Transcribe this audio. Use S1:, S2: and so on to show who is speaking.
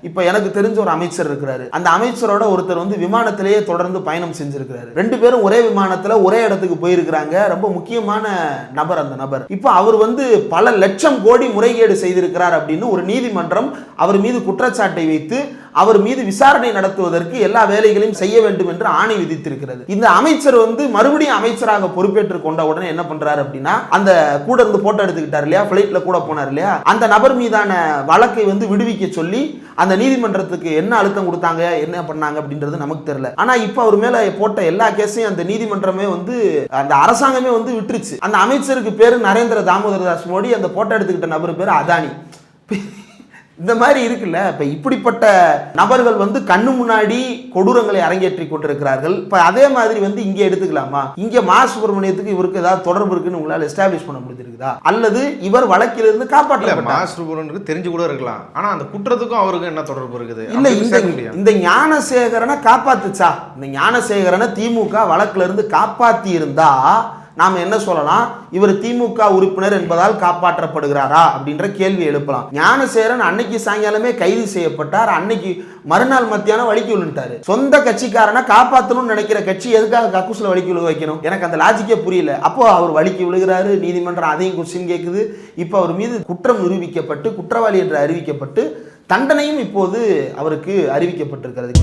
S1: இப்ப எனக்கு தெரிஞ்ச ஒரு அமைச்சர் இருக்கிறாரு. அந்த அமைச்சரோட ஒருத்தர் வந்து விமானத்திலேயே தொடர்ந்து பயணம் செஞ்சிருக்கிறாரு. 2 பேரும் ஒரே விமானத்துல ஒரே இடத்துக்கு போயிருக்கிறாங்க. ரொம்ப முக்கியமான நபர் அந்த நபர். இப்ப அவர் வந்து பல லட்சம் கோடி முறைகேடு செய்திருக்கிறார் அப்படின்னு ஒரு நீதிமன்றம் அவர் மீது குற்றச்சாட்டை வைத்து அவர் மீது விசாரணை நடத்துவதற்கு எல்லா வேலைகளையும் செய்ய வேண்டும் என்று ஆணை விதித்திருக்கிறது. இந்த அமைச்சர் வந்து மறுபடியும் அமைச்சராக பொறுப்பேற்றுக் கொண்ட உடனே என்ன பண்றாரு அப்படின்னா, அந்த கூட இருந்து போட்டோ எடுத்துக்கிட்டார் இல்லையா, பிளைட்ல கூட போனார் இல்லையா, அந்த நபர் மீதான வழக்கை வந்து விடுவிக்க சொல்லி அந்த நீதிமன்றத்துக்கு என்ன அழுத்தம் கொடுத்தாங்க, என்ன பண்ணாங்க அப்படின்றது நமக்கு தெரியல. ஆனா இப்ப அவர் மேல போட்ட எல்லா கேஸையும் அந்த நீதிமன்றமே வந்து அந்த அரசாங்கமே வந்து விட்டுருச்சு. அந்த அமைச்சருக்கு பேரு நரேந்திர தாமோதர் தாஸ் மோடி, அந்த போட்டோ எடுத்துக்கிட்ட நபர் பேரு அதானி. இந்த மாதிரி இருக்குல்ல. இப்ப இப்படிப்பட்ட நபர்கள் வந்து கண்ணு முன்னாடி கொடூரங்களை அரங்கேற்றி கொண்டிருக்கிறார்கள். இப்ப அதே மாதிரி வந்து இங்க எடுத்துக்கலாமா? இங்க மா சுப்பிரமணியத்துக்கு இவருக்கு ஏதாவது தொடர்பு இருக்குன்னு உங்களால் எஸ்டாப்ளிஷ் பண்ண முடிஞ்சிருக்குதா? அல்லது இவர் வழக்கிலிருந்து காப்பாற்றல? மா
S2: சுப்பிரமணியனுக்கு தெரிஞ்சு கூட இருக்கலாம். ஆனா அந்த குற்றத்துக்கும் அவருக்கு என்ன தொடர்பு இருக்குது?
S1: இல்ல, இந்த ஞானசேகரனை காப்பாத்துச்சா? இந்த ஞானசேகரனை திமுக வழக்குல இருந்து காப்பாத்தி இருந்தா நாம் என்ன சொல்லலாம்? இவர் திமுக உறுப்பினர் என்பதால் காப்பாற்றப்படுகிறாரா அப்படின்ற கேள்வி எழுப்பலாம். ஞானசேகரன் அன்னைக்கு சாயங்காலமே கைது செய்யப்பட்டார். அன்னைக்கு மறுநாள் மத்தியானம் வலிக்கு விழுந்துட்டாரு. சொந்த கட்சிக்காரனை காப்பாற்றணும்னு நினைக்கிற கட்சி எதுக்காக கக்கூஸ்ல வலிக்கு விழுக வைக்கணும்? எனக்கு அந்த லாஜிக்கே புரியல. அப்போ அவர் வலிக்கு விழுகிறாரு, நீதிமன்றம் அதையும் கொஸ்டின் கேட்குது. இப்போ அவர் மீது குற்றம் நிரூபிக்கப்பட்டு குற்றவாளி என்று அறிவிக்கப்பட்டு தண்டனையும் இப்போது அவருக்கு அறிவிக்கப்பட்டிருக்கிறது.